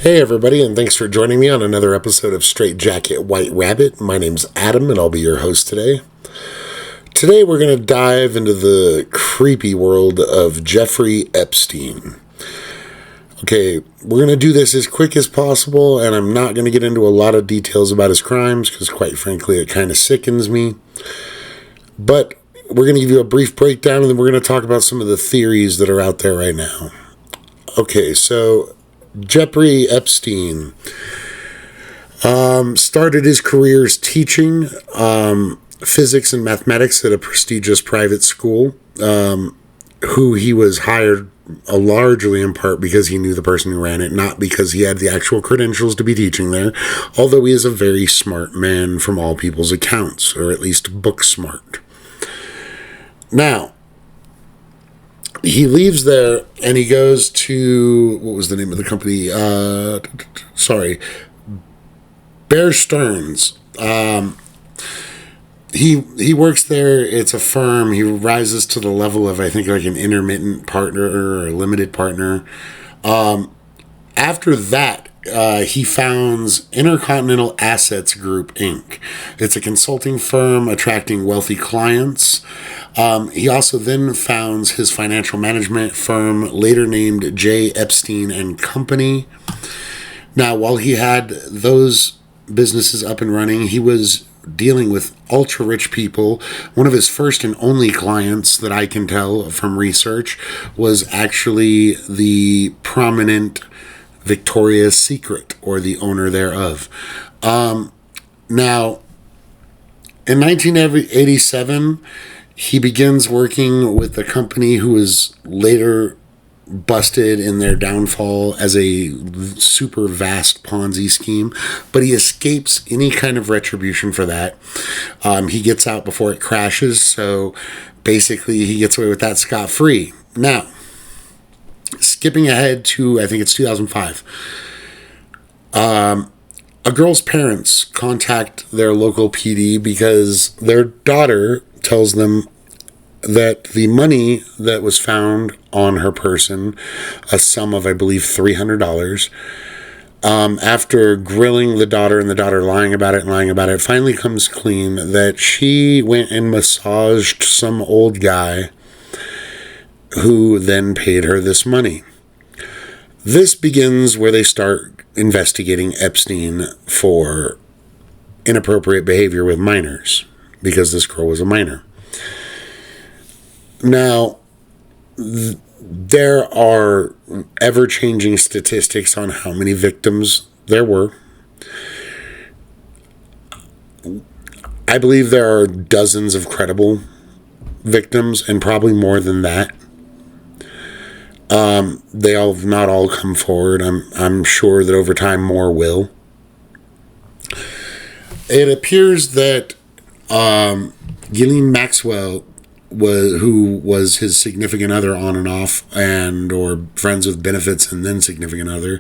Hey everybody, and thanks for joining me on another episode of Straight Jacket White Rabbit. My name's Adam, and I'll be your host today. Today we're going to dive into the creepy world of Jeffrey Epstein. Okay, we're going to do this as quick as possible, and I'm not going to get into a lot of details about his crimes, because quite frankly it kind of sickens me. But we're going to give you a brief breakdown, and then we're going to talk about some of the theories that are out there right now. Okay, so Jeffrey Epstein started his career as teaching physics and mathematics at a prestigious private school, who he was hired largely in part because he knew the person who ran it, not because he had the actual credentials to be teaching there, although he is a very smart man from all people's accounts, or at least book smart. Now, he leaves there and he goes to, what was the name of the company? Bear Stearns. He works there. It's a firm. He rises to the level of, I think, like an intermittent partner or a limited partner. After that, he founds Intercontinental Assets Group, Inc. It's a consulting firm attracting wealthy clients. He also then founds his financial management firm, later named J. Epstein and Company. Now, while he had those businesses up and running, he was dealing with ultra-rich people. One of his first and only clients that I can tell from research was actually the prominent Victoria's Secret, or the owner thereof. Now, in 1987, he begins working with the company who was later busted in their downfall as a super vast Ponzi scheme, but he escapes any kind of retribution for that. He gets out before it crashes, so basically he gets away with that scot-free. Now, skipping ahead to, I think it's 2005, a girl's parents contact their local PD because their daughter tells them that the money that was found on her person, a sum of, I believe, $300, after grilling the daughter and the daughter lying about it, finally comes clean that she went and massaged some old guy who then paid her this money. This begins where they start investigating Epstein for inappropriate behavior with minors, because this girl was a minor. Now, there are ever-changing statistics on how many victims there were. I believe there are dozens of credible victims, and probably more than that. They all have not all come forward. I'm sure that over time more will. It appears that Ghislaine Maxwell, who was his significant other on and off, and or friends with benefits and then significant other,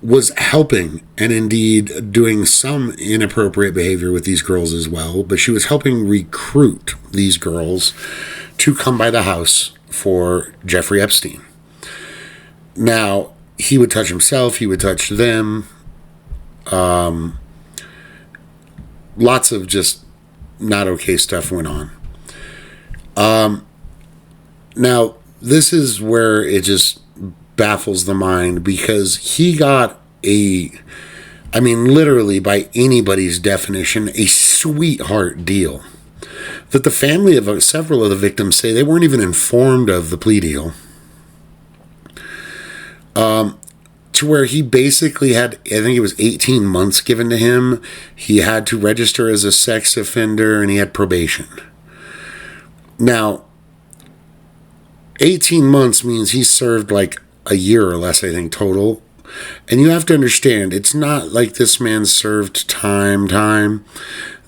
was helping and indeed doing some inappropriate behavior with these girls as well, but she was helping recruit these girls to come by the house for Jeffrey Epstein. Now, he would touch himself, he would touch them, lots of just not okay stuff went on. Now, this is where it just baffles the mind, because he got literally by anybody's definition, a sweetheart deal that the family of several of the victims say they weren't even informed of the plea deal. To where he basically had, I think it was 18 months given to him. He had to register as a sex offender, and he had probation. Now, 18 months means he served like a year or less, I think, total. And you have to understand, it's not like this man served time.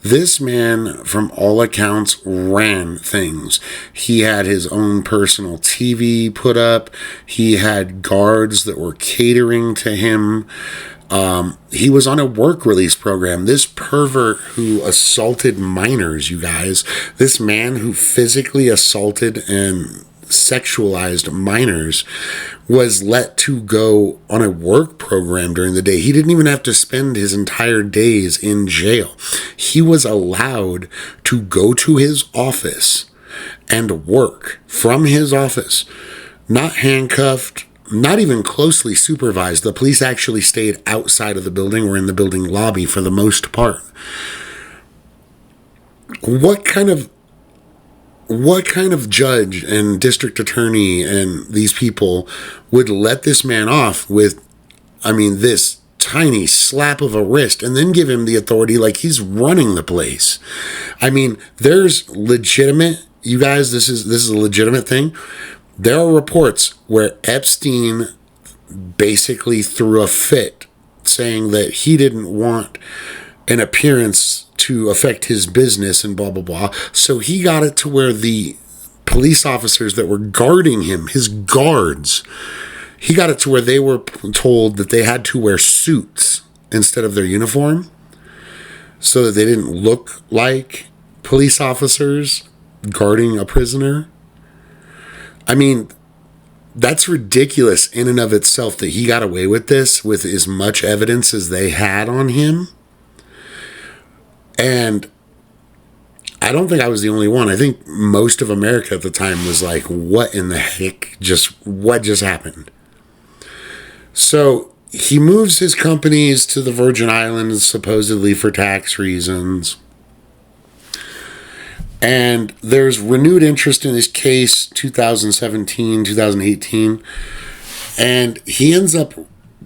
This man, from all accounts, ran things. He had his own personal TV put up. He had guards that were catering to him. He was on a work release program. This pervert who assaulted minors, you guys. This man who physically assaulted and sexualized minors was let to go on a work program during the day. He didn't even have to spend his entire days in jail. He was allowed to go to his office and work from his office, not handcuffed, not even closely supervised. The police actually stayed outside of the building or in the building lobby for the most part. What kind of judge and district attorney and these people would let this man off with, this tiny slap of a wrist and then give him the authority like he's running the place? There's legitimate, you guys, this is a legitimate thing. There are reports where Epstein basically threw a fit saying that he didn't want an appearance to affect his business and blah, blah, blah. So he got it to where the police officers that were guarding him, his guards, he got it to where they were told that they had to wear suits instead of their uniform so that they didn't look like police officers guarding a prisoner. That's ridiculous in and of itself that he got away with this with as much evidence as they had on him. And I don't think I was the only one. I think most of America at the time was like, what in the heck? What just happened? So he moves his companies to the Virgin Islands, supposedly for tax reasons. And there's renewed interest in his case, 2017, 2018. And he ends up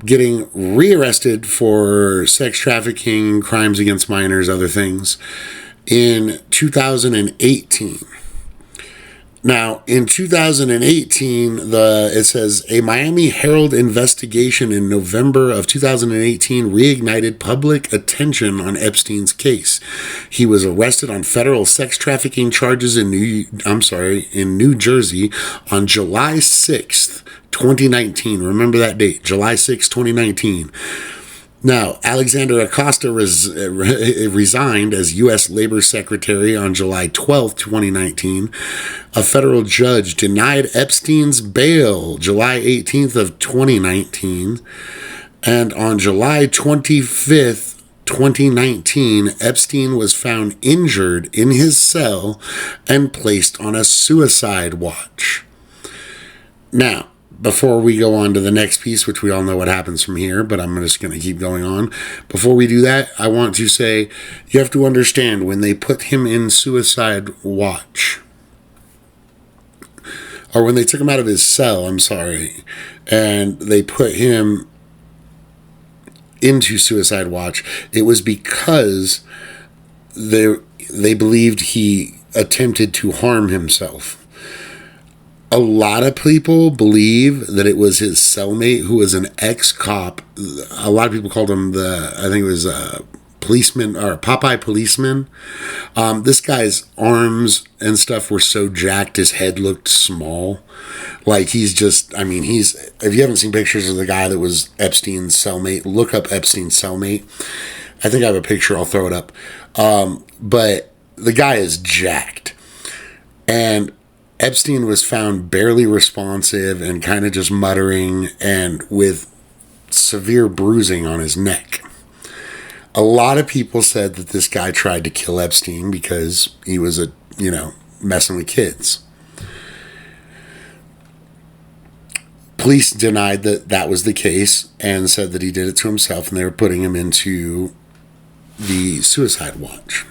getting rearrested for sex trafficking, crimes against minors, other things, in 2018. Now, in 2018, it says a Miami Herald investigation in November of 2018 reignited public attention on Epstein's case. He was arrested on federal sex trafficking charges in New Jersey on July 6th, 2019. Remember that date, July 6th, 2019. Now, Alexander Acosta resigned as U.S. Labor Secretary on July 12, 2019. A federal judge denied Epstein's bail July 18th of 2019. And on July 25th, 2019, Epstein was found injured in his cell and placed on a suicide watch. Now, before we go on to the next piece, which we all know what happens from here, but I'm just going to keep going on. Before we do that, I want to say you have to understand when they put him in suicide watch, or when they took him out of his cell, and they put him into suicide watch, it was because they believed he attempted to harm himself. A lot of people believe that it was his cellmate who was an ex-cop. A lot of people called him policeman or Popeye policeman. This guy's arms and stuff were so jacked, his head looked small. Like if you haven't seen pictures of the guy that was Epstein's cellmate, look up Epstein's cellmate. I think I have a picture, I'll throw it up. But the guy is jacked. And Epstein was found barely responsive and kind of just muttering and with severe bruising on his neck. A lot of people said that this guy tried to kill Epstein because he was messing with kids. Police denied that was the case and said that he did it to himself, and they were putting him into the suicide watch.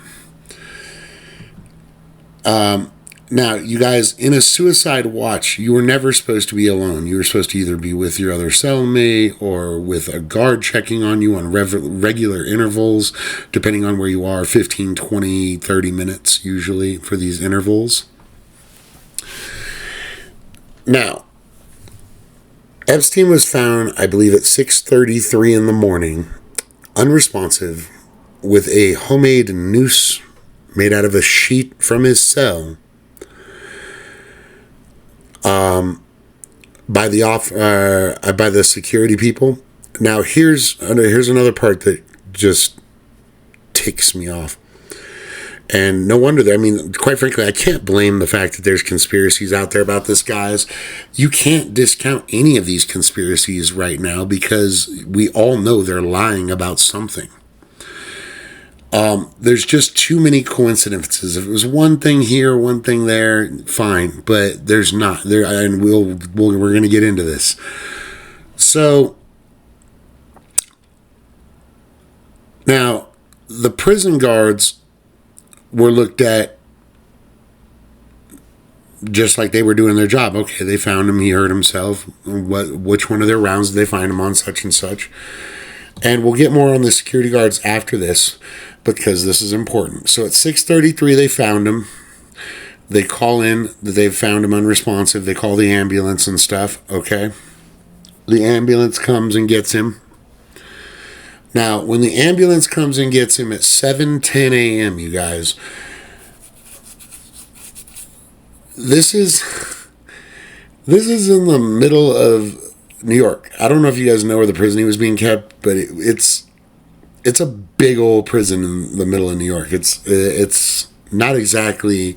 Now, you guys, in a suicide watch, you were never supposed to be alone. You were supposed to either be with your other cellmate or with a guard checking on you on regular intervals, depending on where you are, 15, 20, 30 minutes usually for these intervals. Now, Epstein was found, I believe, at 6:33 in the morning, unresponsive, with a homemade noose made out of a sheet from his cell, by the security people. Now here's another part that just ticks me off. And no wonder that, I mean, quite frankly, I can't blame the fact that there's conspiracies out there about this, guys. You can't discount any of these conspiracies right now because we all know they're lying about something. There's just too many coincidences. If it was one thing here, one thing there, fine. But there's not. And we're going to get into this. So, now, the prison guards were looked at just like they were doing their job. Okay, they found him. He hurt himself. Which one of their rounds did they find him on? Such and such. And we'll get more on the security guards after this because this is important. So at 6:33, they found him. They call in that they've found him unresponsive. They call the ambulance and stuff. Okay. The ambulance comes and gets him. Now, when the ambulance comes and gets him at 7:10 a.m., you guys, this is in the middle of New York. I don't know if you guys know where the prison he was being kept, but it's a big old prison in the middle of New York. It's not exactly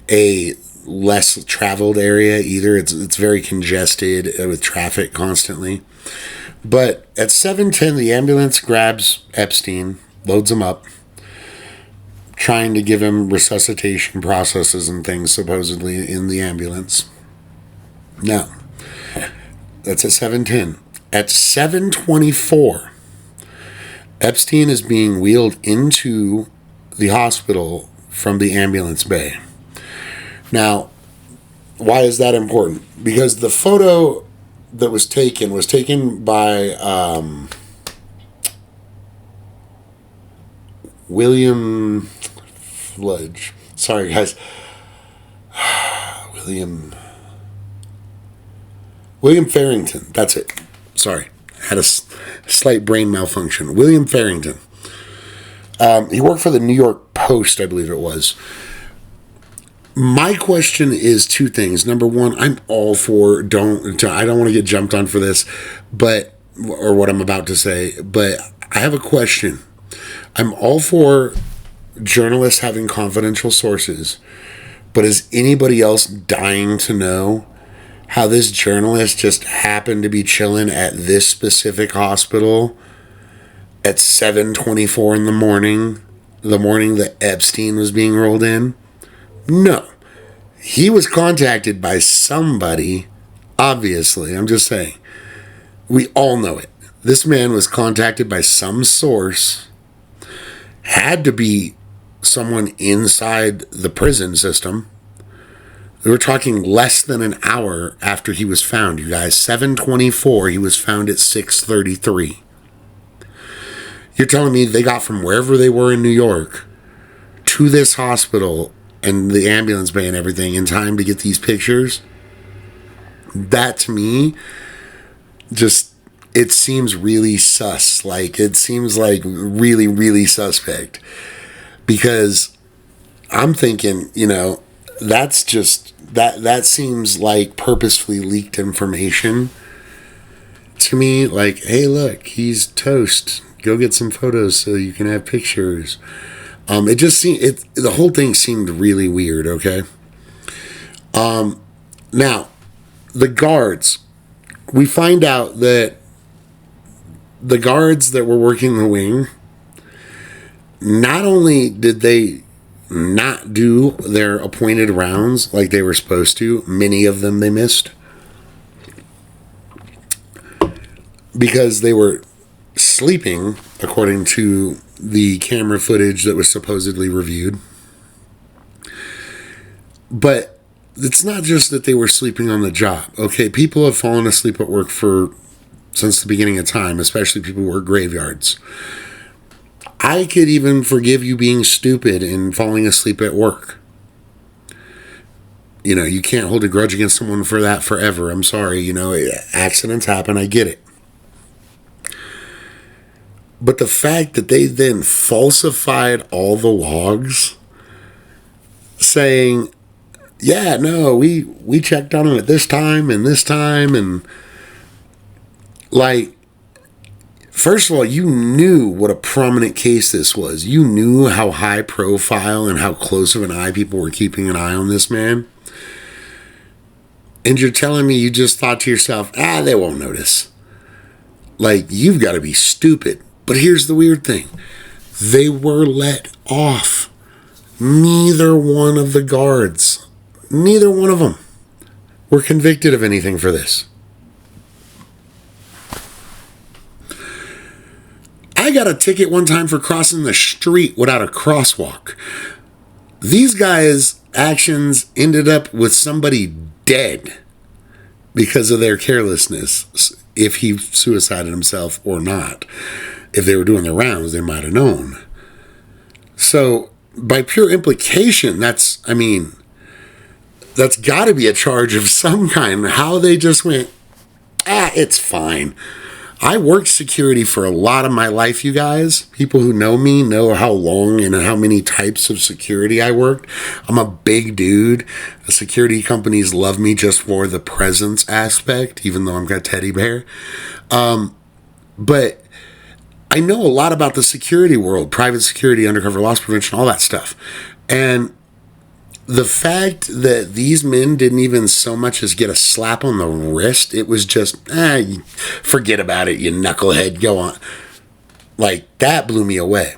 a less traveled area either. It's very congested with traffic constantly. But at 7:10, the ambulance grabs Epstein, loads him up, trying to give him resuscitation processes and things supposedly in the ambulance. Now, that's at 7:10. At 7:24, Epstein is being wheeled into the hospital from the ambulance bay. Now, why is that important? Because the photo that was taken by William Fledge. Sorry, guys. William Farrington. That's it. Sorry. Had a slight brain malfunction. William Farrington. He worked for the New York Post, I believe it was. My question is two things. Number one, I'm all for I don't want to get jumped on for this, or what I'm about to say, but I have a question. I'm all for journalists having confidential sources, but is anybody else dying to know how this journalist just happened to be chilling at this specific hospital at 7:24 in the morning that Epstein was being rolled in? No. He was contacted by somebody, obviously. I'm just saying. We all know it. This man was contacted by some source. Had to be someone inside the prison system. We were talking less than an hour after he was found, you guys. 7:24, he was found at 6:33. You're telling me they got from wherever they were in New York to this hospital and the ambulance bay and everything in time to get these pictures? That to me, just, it seems really sus. Like, it seems like really, really suspect. Because I'm thinking, that's just, that seems like purposefully leaked information to me. Like, hey, look, he's toast. Go get some photos so you can have pictures. It just seemed, the whole thing seemed really weird, okay? Now, the guards, we find out that the guards that were working the wing, not only did they not do their appointed rounds like they were supposed to, many of them they missed, because they were sleeping, according to the camera footage that was supposedly reviewed. But it's not just that they were sleeping on the job. Okay, people have fallen asleep at work since the beginning of time, especially people who work graveyards. I could even forgive you being stupid and falling asleep at work. You can't hold a grudge against someone for that forever. I'm sorry, accidents happen. I get it. But the fact that they then falsified all the logs saying, yeah, no, we checked on him at this time, and like, First of all, you knew what a prominent case this was. You knew how high profile and how close of an eye people were keeping an eye on this man. And you're telling me you just thought to yourself, they won't notice. Like, you've got to be stupid. But here's the weird thing. They were let off. Neither one of the guards, neither one of them were convicted of anything for this. I got a ticket one time for crossing the street without a crosswalk. These guys' actions ended up with somebody dead because of their carelessness. If he suicided himself or not. If they were doing their rounds, they might have known. So, by pure implication, that's got to be a charge of some kind. How they just went, it's fine. I worked security for a lot of my life, you guys. People who know me know how long and how many types of security I worked. I'm a big dude. The security companies love me just for the presence aspect, even though I'm got teddy bear. But I know a lot about the security world, private security, undercover loss prevention, all that stuff. And the fact that these men didn't even so much as get a slap on the wrist, it was just, forget about it, you knucklehead, go on. Like, that blew me away.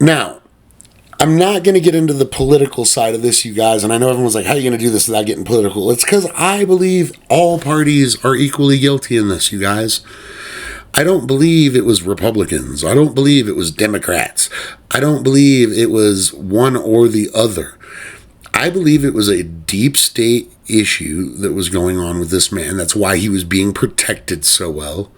Now, I'm not going to get into the political side of this, you guys, and I know everyone's like, how are you going to do this without getting political? It's because I believe all parties are equally guilty in this, you guys. I don't believe it was Republicans. I don't believe it was Democrats. I don't believe it was one or the other. I believe it was a deep state issue that was going on with this man. That's why he was being protected so well.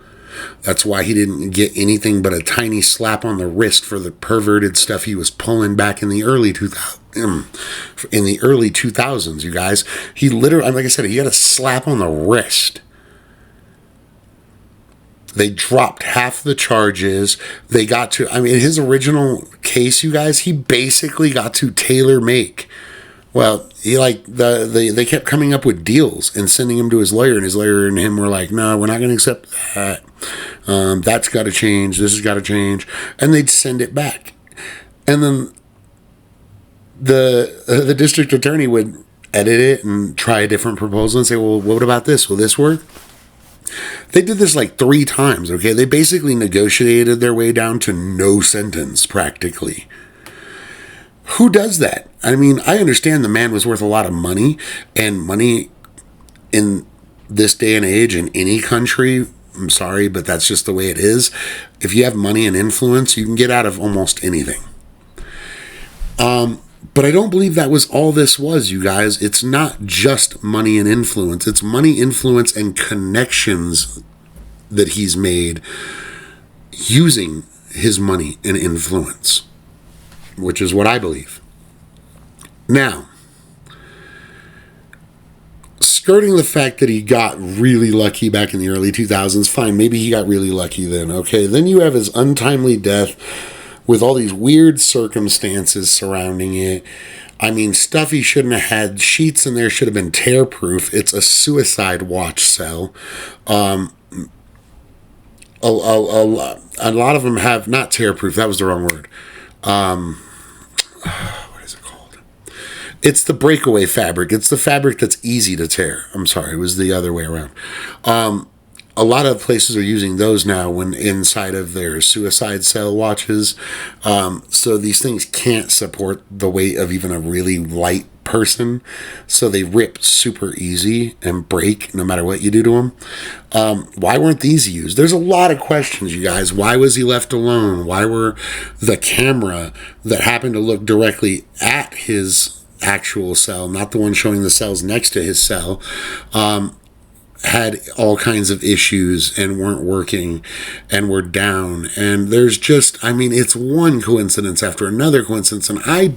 That's why he didn't get anything but a tiny slap on the wrist for the perverted stuff he was pulling back in the early 2000s, you guys. He literally, like I said, he got a slap on the wrist. They dropped half the charges. They got to, his original case, you guys, he basically got to tailor make. Well, they kept coming up with deals and sending him to his lawyer, and his lawyer and him were like, no, we're not going to accept that. That's got to change. This has got to change. And they'd send it back. And then the district attorney would edit it and try a different proposal and say, well, what about this? Will this work? They did this like 3 times, okay? They basically negotiated their way down to no sentence, practically. Who does that? I understand the man was worth a lot of money, and money in this day and age in any country, I'm sorry, but that's just the way it is. If you have money and influence, you can get out of almost anything. But I don't believe that was all this was, you guys. It's not just money and influence. It's money, influence, and connections that he's made using his money and influence, which is what I believe. Now, skirting the fact that he got really lucky back in the early 2000s, fine, maybe he got really lucky then, okay? Then you have his untimely death with all these weird circumstances surrounding it. Stuff he shouldn't have had. Sheets in there should have been tear-proof. It's a suicide watch cell. A lot of them have, not tear-proof, that was the wrong word. What is it called? It's the breakaway fabric. It's the fabric that's easy to tear. I'm sorry, it was the other way around. A lot of places are using those now when inside of their suicide cell watches. So these things can't support the weight of even a really light person. So they rip super easy and break no matter what you do to them. Why weren't these used? There's a lot of questions, you guys. Why was he left alone? Why were the camera that happened to look directly at his actual cell, not the one showing the cells next to his cell, had all kinds of issues and weren't working and were down. And there's just, it's one coincidence after another coincidence. And I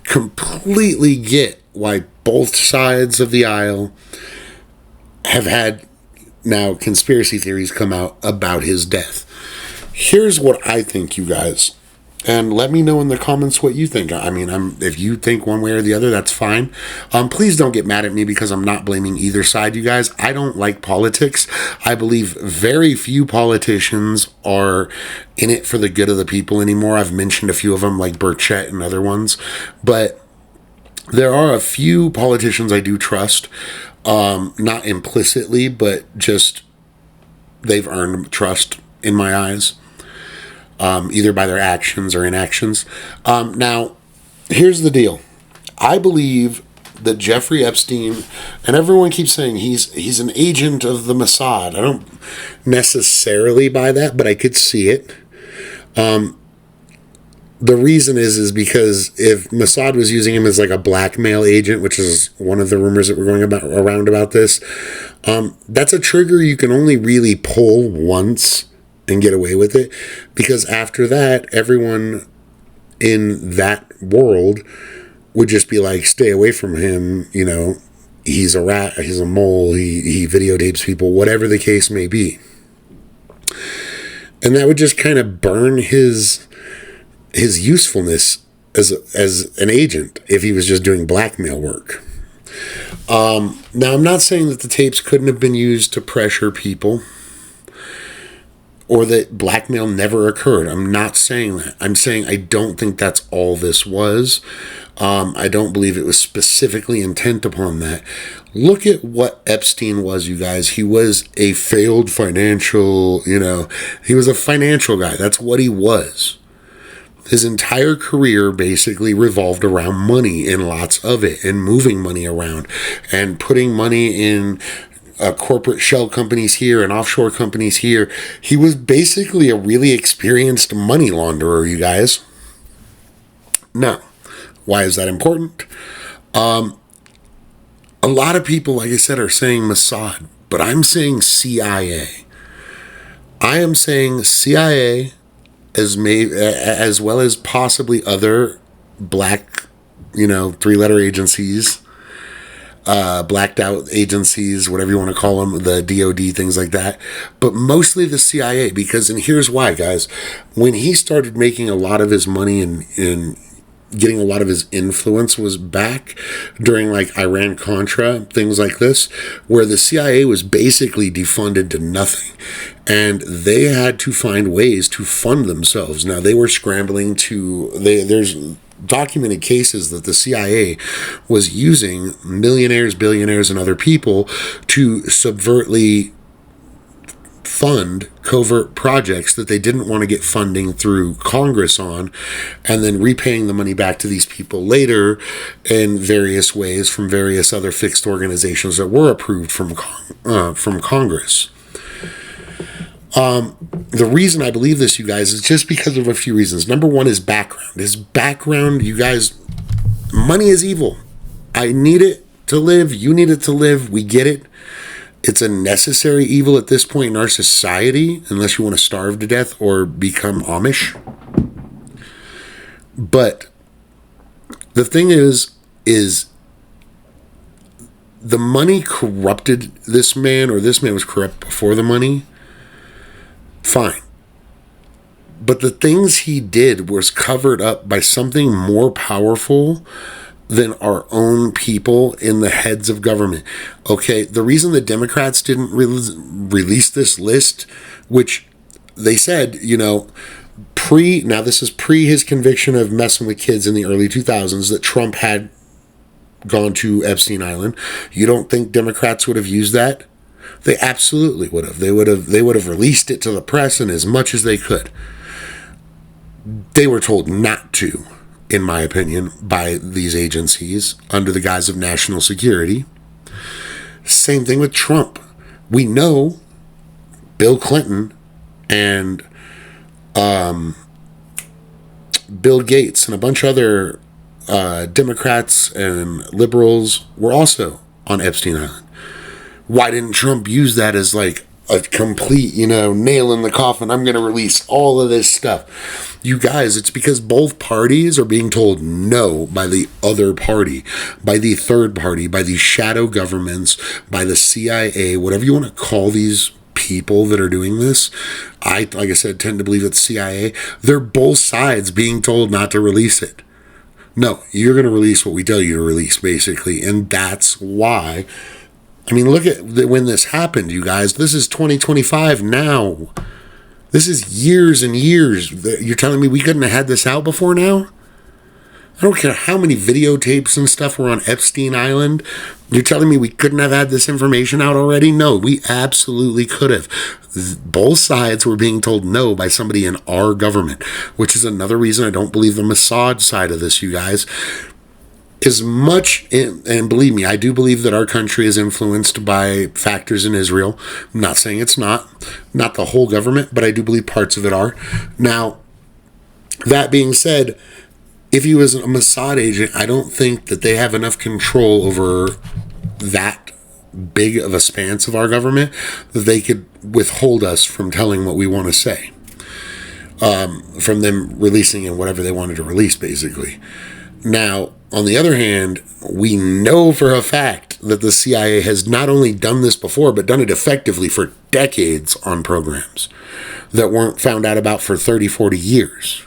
completely get why both sides of the aisle have had now conspiracy theories come out about his death. Here's what I think, you guys. And let me know in the comments what you think. I mean, if you think one way or the other, that's fine. Please don't get mad at me because I'm not blaming either side, you guys. I don't like politics. I believe very few politicians are in it for the good of the people anymore. I've mentioned a few of them, like Burchett and other ones. But there are a few politicians I do trust, not implicitly, but just they've earned trust in my eyes. Either by their actions or inactions. Now, here's the deal. I believe that Jeffrey Epstein, and everyone keeps saying he's an agent of the Mossad. I don't necessarily buy that, but I could see it. The reason is because if Mossad was using him as like a blackmail agent, which is one of the rumors that were going around about this, that's a trigger you can only really pull once and get away with it, because after that, everyone in that world would just be like, stay away from him, he's a rat, he's a mole, he videotapes people, whatever the case may be. And that would just kind of burn his usefulness as an agent if he was just doing blackmail work. Now, I'm not saying that the tapes couldn't have been used to pressure people, or that blackmail never occurred. I'm not saying that. I'm saying I don't think that's all this was. I don't believe it was specifically intent upon that. Look at what Epstein was, you guys. He was a failed financial, he was a financial guy. That's what he was. His entire career basically revolved around money, and lots of it, and moving money around and putting money in corporate shell companies here and offshore companies here. He was basically a really experienced money launderer, you guys. Now, why is that important? A lot of people, like I said, are saying Mossad, but I'm saying CIA. I am saying CIA as well as possibly other black, three-letter agencies, blacked out agencies, whatever you want to call them, the DOD, things like that, but mostly the CIA, and here's why, guys. When he started making a lot of his money and getting a lot of his influence was back during like Iran-Contra, things like this, where the CIA was basically defunded to nothing. And they had to find ways to fund themselves. Now, they were scrambling there's documented cases that the CIA was using millionaires, billionaires, and other people to subvertly fund covert projects that they didn't want to get funding through Congress on, and then repaying the money back to these people later in various ways from various other fixed organizations that were approved from Congress. The reason I believe this, you guys, is just because of a few reasons. Number one is background. His background, you guys, money is evil. I need it to live. You need it to live. We get it. It's a necessary evil at this point in our society, unless you want to starve to death or become Amish. But the thing is the money corrupted this man, or this man was corrupt before the money. Fine. But the things he did was covered up by something more powerful than our own people in the heads of government. Okay, the reason the Democrats didn't release this list, which they said, now this is pre his conviction of messing with kids in the early 2000s, that Trump had gone to Epstein Island. You don't think Democrats would have used that? They absolutely would have. They would have released it to the press and as much as they could. They were told not to, in my opinion, by these agencies under the guise of national security. Same thing with Trump. We know Bill Clinton and Bill Gates and a bunch of other Democrats and liberals were also on Epstein Island. Why didn't Trump use that as like a complete, nail in the coffin? I'm going to release all of this stuff. You guys, it's because both parties are being told no by the other party, by the third party, by these shadow governments, by the CIA, whatever you want to call these people that are doing this, like I said, tend to believe it's CIA. They're both sides being told not to release it. No, you're going to release what we tell you to release, basically. And that's why. I mean, look at when this happened, you guys. This is 2025 now. This is years and years. You're telling me we couldn't have had this out before now? I don't care how many videotapes and stuff were on Epstein Island. You're telling me we couldn't have had this information out already? No, we absolutely could have. Both sides were being told no by somebody in our government, which is another reason I don't believe the Mossad side of this, you guys. As much, and believe me, I do believe that our country is influenced by factors in Israel. I'm not saying it's not the whole government, but I do believe parts of it are. Now, that being said, if he was a Mossad agent, I don't think that they have enough control over that big of a span of our government that they could withhold us from telling what we want to say, from them releasing in whatever they wanted to release, basically. Now, on the other hand, we know for a fact that the CIA has not only done this before, but done it effectively for decades on programs that weren't found out about for 30, 40 years.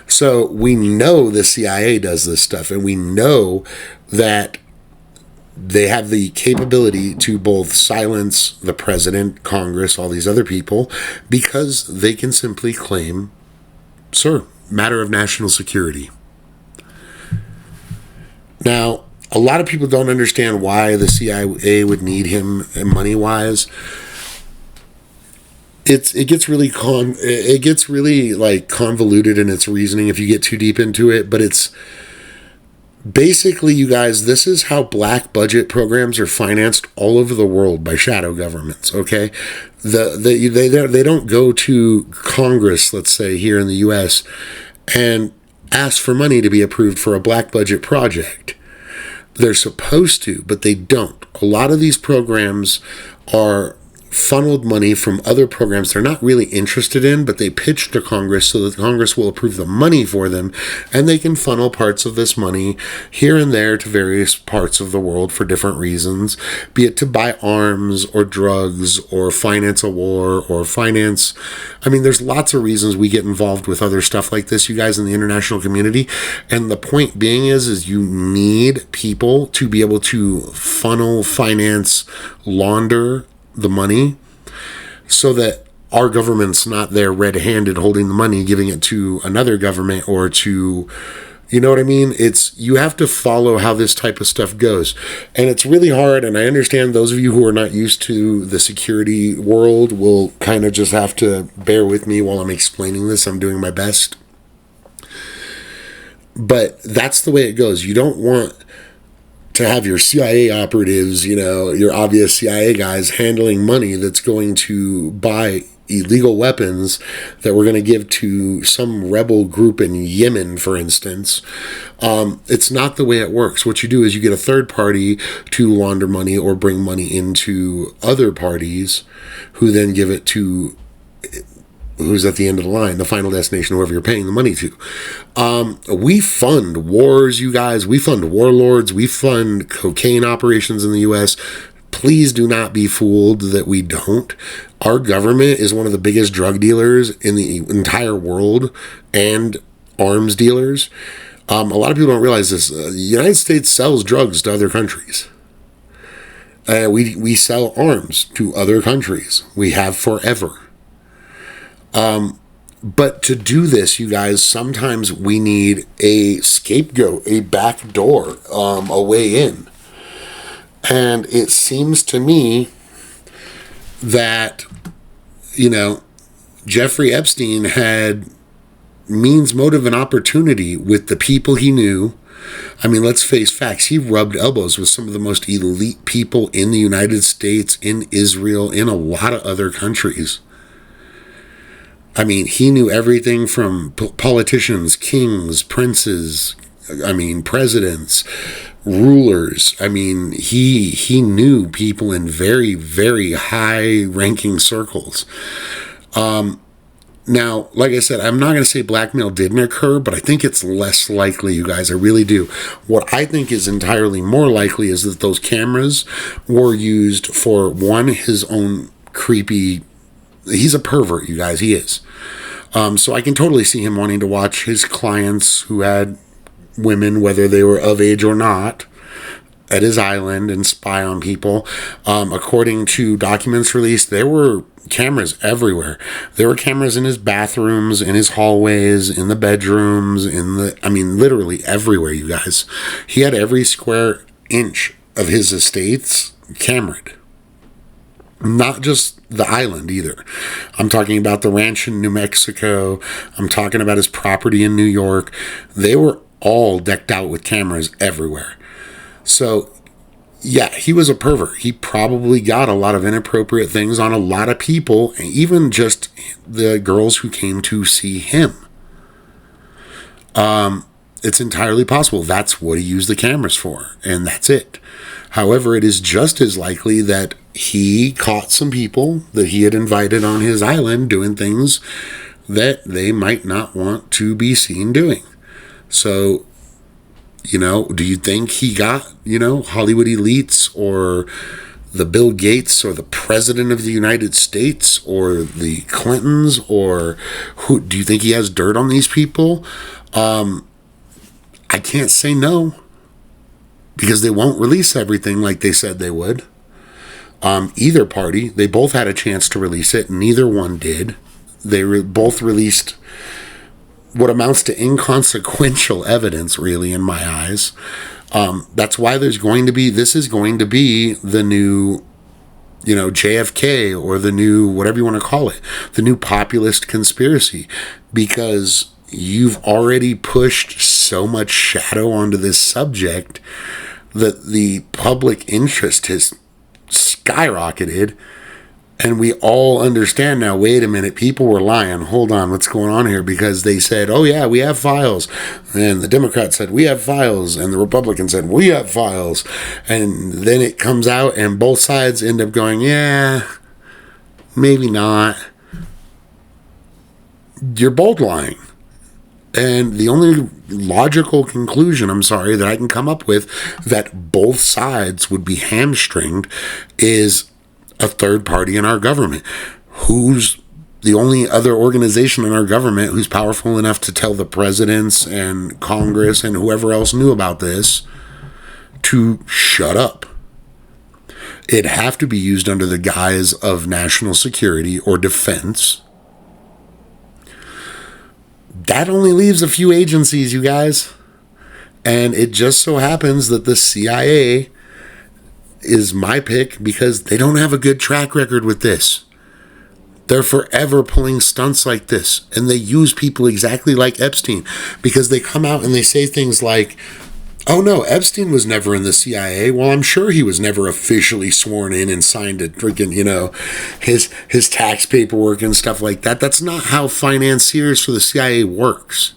So we know the CIA does this stuff, and we know that they have the capability to both silence the president, Congress, all these other people, because they can simply claim, sir, matter of national security. Now, a lot of people don't understand why the CIA would need him money-wise. It gets really like convoluted in its reasoning if you get too deep into it, but it's basically, you guys, this is how black budget programs are financed all over the world by shadow governments, okay? They don't go to Congress, let's say, here in the U.S., and ask for money to be approved for a black budget project. They're supposed to, but they don't. A lot of these programs are funneled money from other programs they're not really interested in, but they pitch to Congress so that Congress will approve the money for them, and they can funnel parts of this money here and there to various parts of the world for different reasons, be it to buy arms or drugs or finance a war or finance. I mean, there's lots of reasons we get involved with other stuff like this, you guys, in the international community. And the point being is you need people to be able to funnel, finance, launder the money so that our government's not there red-handed holding the money, giving it to another government or to, you know what I mean? You have to follow how this type of stuff goes. And it's really hard, and I understand those of you who are not used to the security world will kind of just have to bear with me while I'm explaining this. I'm doing my best. But that's the way it goes. You don't want to have your CIA operatives, your obvious CIA guys handling money that's going to buy illegal weapons that we're going to give to some rebel group in Yemen, for instance. It's not the way it works. What you do is you get a third party to launder money or bring money into other parties who then give it to who's at the end of the line, the final destination, whoever you're paying the money to. We fund wars, you guys. We fund warlords. We fund cocaine operations in the U.S. Please do not be fooled that we don't. Our government is one of the biggest drug dealers in the entire world and arms dealers. A lot of people don't realize this. The United States sells drugs to other countries. We sell arms to other countries. We have forever. But to do this, you guys, sometimes we need a scapegoat, a back door, a way in. And it seems to me that, Jeffrey Epstein had means, motive, and opportunity with the people he knew. I mean, let's face facts. He rubbed elbows with some of the most elite people in the United States, in Israel, in a lot of other countries. I mean, he knew everything from politicians, kings, princes, presidents, rulers. I mean, he knew people in very, very high-ranking circles. Now, like I said, I'm not going to say blackmail didn't occur, but I think it's less likely, you guys. I really do. What I think is entirely more likely is that those cameras were used for, one, his own creepy. He's a pervert, you guys. He is. So I can totally see him wanting to watch his clients who had women, whether they were of age or not, at his island and spy on people. According to documents released, there were cameras everywhere. There were cameras in his bathrooms, in his hallways, in the bedrooms, literally everywhere, you guys. He had every square inch of his estates cameraed. Not just the island either. I'm talking about the ranch in New Mexico. I'm talking about his property in New York. They were all decked out with cameras everywhere. So, yeah, he was a pervert. He probably got a lot of inappropriate things on a lot of people, even just the girls who came to see him. It's entirely possible that's what he used the cameras for, and that's it. However, it is just as likely that he caught some people that he had invited on his island doing things that they might not want to be seen doing. So, do you think he got, Hollywood elites or the Bill Gates or the President of the United States or the Clintons, or who? Do you think he has dirt on these people? I can't say no, because they won't release everything like they said they would. Either party, they both had a chance to release it. Neither one did. They both released what amounts to inconsequential evidence, really, in my eyes. That's why this is going to be the new, JFK, or the new, whatever you want to call it, the new populist conspiracy, because you've already pushed so much shadow onto this subject that the public interest has skyrocketed. And we all understand now, wait a minute, people were lying. Hold on, what's going on here? Because they said, oh yeah, we have files. And the Democrats said, we have files. And the Republicans said, we have files. And then it comes out and both sides end up going, yeah, maybe not. You're both lying. And the only logical conclusion, that I can come up with that both sides would be hamstringed is a third party in our government. Who's the only other organization in our government who's powerful enough to tell the presidents and Congress and whoever else knew about this to shut up? It'd have to be used under the guise of national security or defense. That only leaves a few agencies, you guys. And it just so happens that the CIA is my pick because they don't have a good track record with this. They're forever pulling stunts like this. And they use people exactly like Epstein, because they come out and they say things like, oh no, Epstein was never in the CIA. Well, I'm sure he was never officially sworn in and signed a freaking, his tax paperwork and stuff like that. That's not how financiers for the CIA works.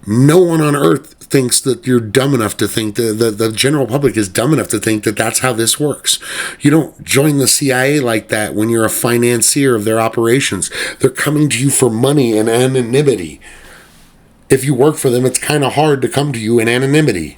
No one on earth thinks that you're dumb enough to think that the general public is dumb enough to think that that's how this works. You don't join the CIA like that when you're a financier of their operations. They're coming to you for money and anonymity. If you work for them, it's kind of hard to come to you in anonymity.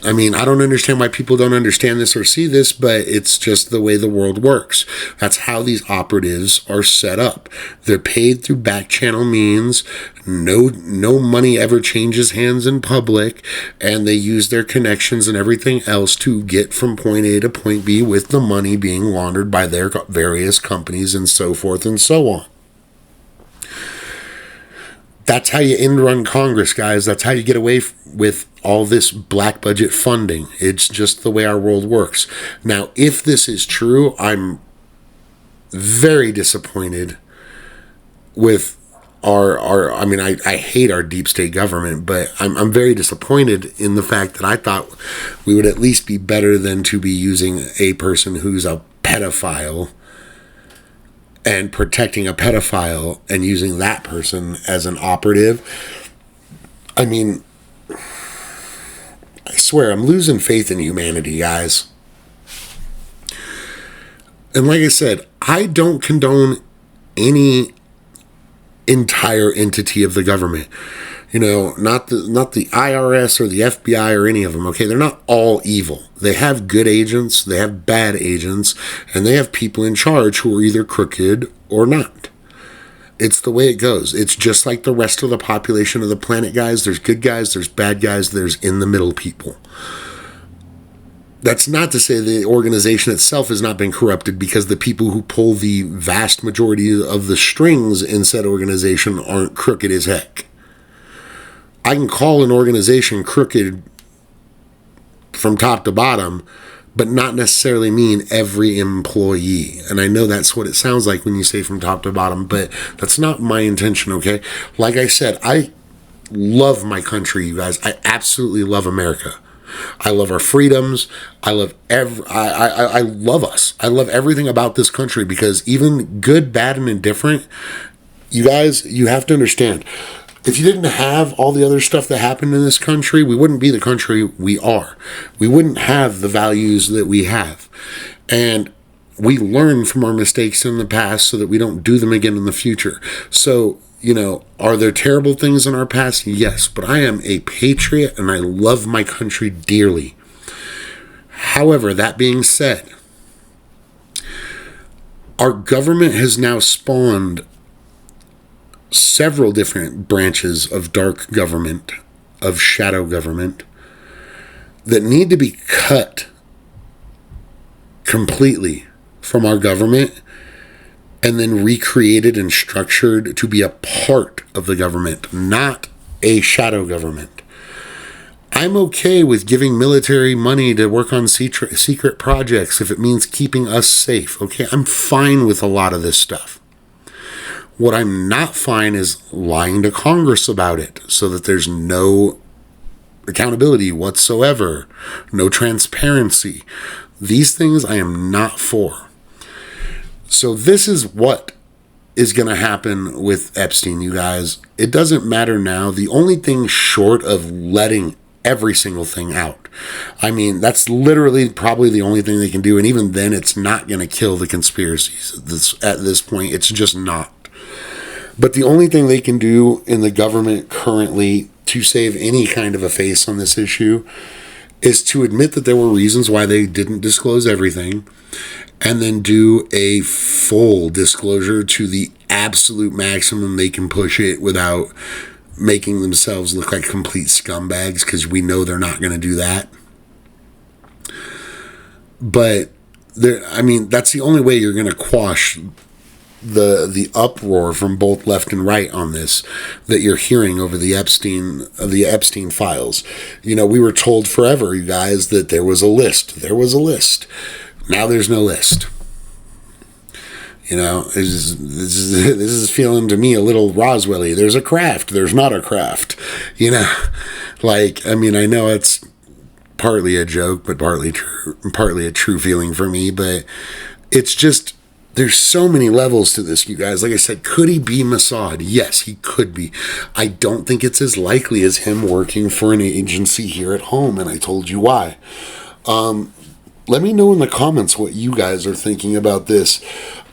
I don't understand why people don't understand this or see this, but it's just the way the world works. That's how these operatives are set up. They're paid through back channel means. No money ever changes hands in public, and they use their connections and everything else to get from point A to point B, with the money being laundered by their various companies and so forth and so on. That's how you end run Congress, guys. That's how you get away with all this black budget funding. It's just the way our world works. Now, if this is true, I'm very disappointed with I hate our deep state government, but I'm very disappointed in the fact that I thought we would at least be better than to be using a person who's a pedophile and protecting a pedophile and using that person as an operative. I swear, I'm losing faith in humanity, guys. And like I said, I don't condone any entire entity of the government. You know, not the IRS or the FBI or any of them, okay? They're not all evil. They have good agents, they have bad agents, and they have people in charge who are either crooked or not. It's the way it goes. It's just like the rest of the population of the planet, guys. There's good guys, there's bad guys, there's in the middle people. That's not to say the organization itself has not been corrupted, because the people who pull the vast majority of the strings in said organization aren't crooked as heck. I can call an organization crooked from top to bottom, but not necessarily mean every employee. And I know that's what it sounds like when you say from top to bottom, but that's not my intention, okay? Like I said, I love my country, you guys. I absolutely love America. I love our freedoms. I love I love us. I love everything about this country, because even good, bad, and indifferent, you guys, you have to understand, if you didn't have all the other stuff that happened in this country, we wouldn't be the country we are. We wouldn't have the values that we have. And we learn from our mistakes in the past so that we don't do them again in the future. So, you know, are there terrible things in our past? Yes, but I am a patriot and I love my country dearly. However, that being said, our government has now spawned several different branches of dark government, of shadow government, that need to be cut completely from our government and then recreated and structured to be a part of the government, not a shadow government. I'm okay with giving military money to work on secret projects if it means keeping us safe, okay? I'm fine with a lot of this stuff. What I'm not fine is lying to Congress about it so that there's no accountability whatsoever, no transparency. These things I am not for. So this is what is going to happen with Epstein, you guys. It doesn't matter now. The only thing short of letting every single thing out, I mean, that's literally probably the only thing they can do. And even then, it's not going to kill the conspiracies at this point. It's just not. But the only thing they can do in the government currently to save any kind of a face on this issue is to admit that there were reasons why they didn't disclose everything, and then do a full disclosure to the absolute maximum they can push it without making themselves look like complete scumbags, because we know they're not going to do that. But I mean, that's the only way you're going to quash the uproar from both left and right on this that you're hearing over the Epstein files. You know, we were told forever, you guys, that there was a list. There was a list. Now there's no list. You know, this is feeling to me a little Roswell-y. There's a craft. There's not a craft. You know, like, I mean, I know it's partly a joke, but partly a true feeling for me. But it's just, there's so many levels to this, you guys. Like I said, could he be Mossad? Yes, he could be. I don't think it's as likely as him working for an agency here at home, and I told you why. Let me know in the comments what you guys are thinking about this.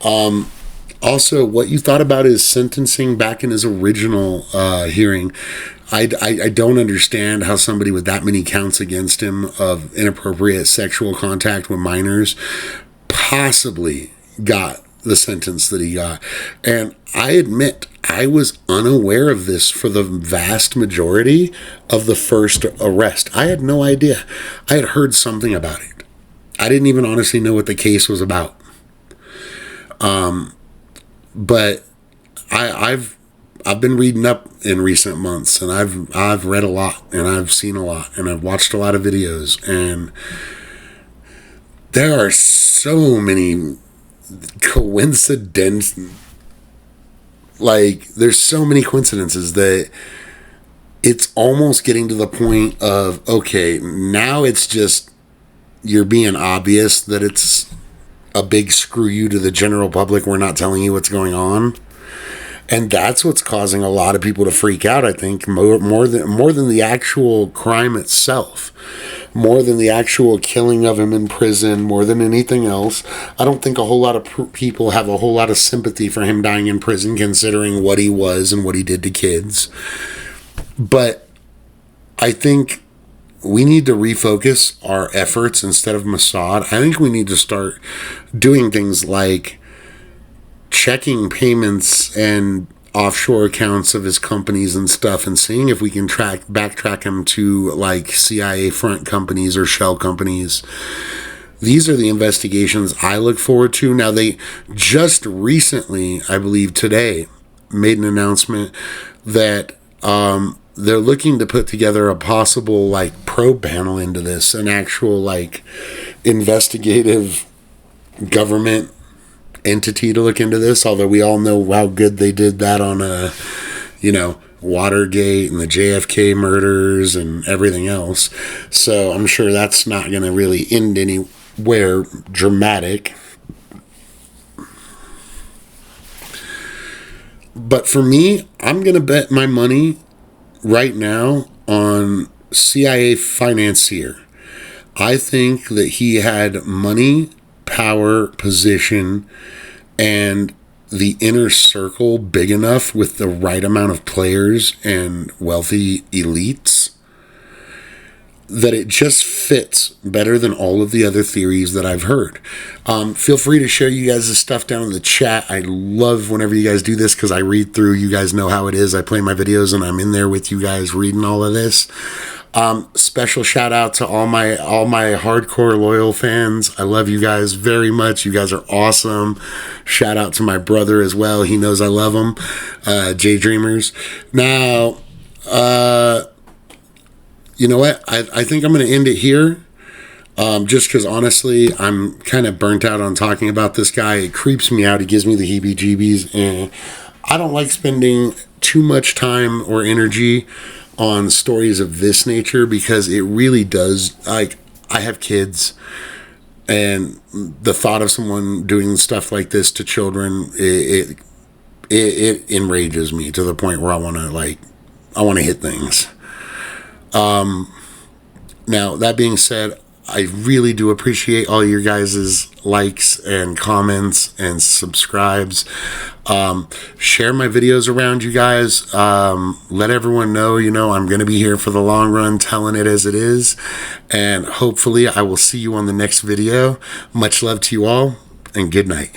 Also, what you thought about his sentencing back in his original hearing. I don't understand how somebody with that many counts against him of inappropriate sexual contact with minors possibly got the sentence that he got. And I admit, I was unaware of this for the vast majority of the first arrest. I had no idea. I had heard something about it. I didn't even honestly know what the case was about. But I've been reading up in recent months, and I've read a lot, and I've seen a lot, and I've watched a lot of videos, and there are so many coincidences. Like, there's so many coincidences that it's almost getting to the point of, okay, now it's just, you're being obvious that it's a big screw you to the general public. We're not telling you what's going on. And that's what's causing a lot of people to freak out, I think, more than the actual crime itself. more than the actual killing of him in prison, more than anything else. I don't think a whole lot of people have a whole lot of sympathy for him dying in prison, considering what he was and what he did to kids. But I think we need to refocus our efforts instead of Mossad. I think we need to start doing things like checking payments and offshore accounts of his companies and stuff, and seeing if we can backtrack him to like CIA front companies or shell companies. These are the investigations I look forward to. Now, they just recently, I believe today, made an announcement that they're looking to put together a possible like probe panel into this, an actual like investigative government entity to look into this, although we all know how good they did that on Watergate and the JFK murders and everything else. So I'm sure that's not going to really end anywhere dramatic. But for me, I'm going to bet my money right now on CIA Financier. I think that he had money, power, position, and the inner circle big enough with the right amount of players and wealthy elites that it just fits better than all of the other theories that I've heard. Feel free to share you guys' stuff down in the chat. I love whenever you guys do this because I read through. You guys know how it is. I play my videos and I'm in there with you guys reading all of this. Special shout out to all my hardcore loyal fans. I love you guys very much. You guys are awesome. Shout out to my brother as well. He knows I love him. J Dreamers. Now, you know what? I think I'm going to end it here. Just because honestly, I'm kind of burnt out on talking about this guy. It creeps me out. He gives me the heebie-jeebies, and I don't like spending too much time or energy on stories of this nature because it really does. Like, I have kids, and the thought of someone doing stuff like this to children, it enrages me to the point where I want to hit things. Now, that being said, I really do appreciate all your guys' likes and comments and subscribes. Share my videos around, you guys. Let everyone know, I'm going to be here for the long run, telling it as it is. And hopefully I will see you on the next video. Much love to you all, and good night.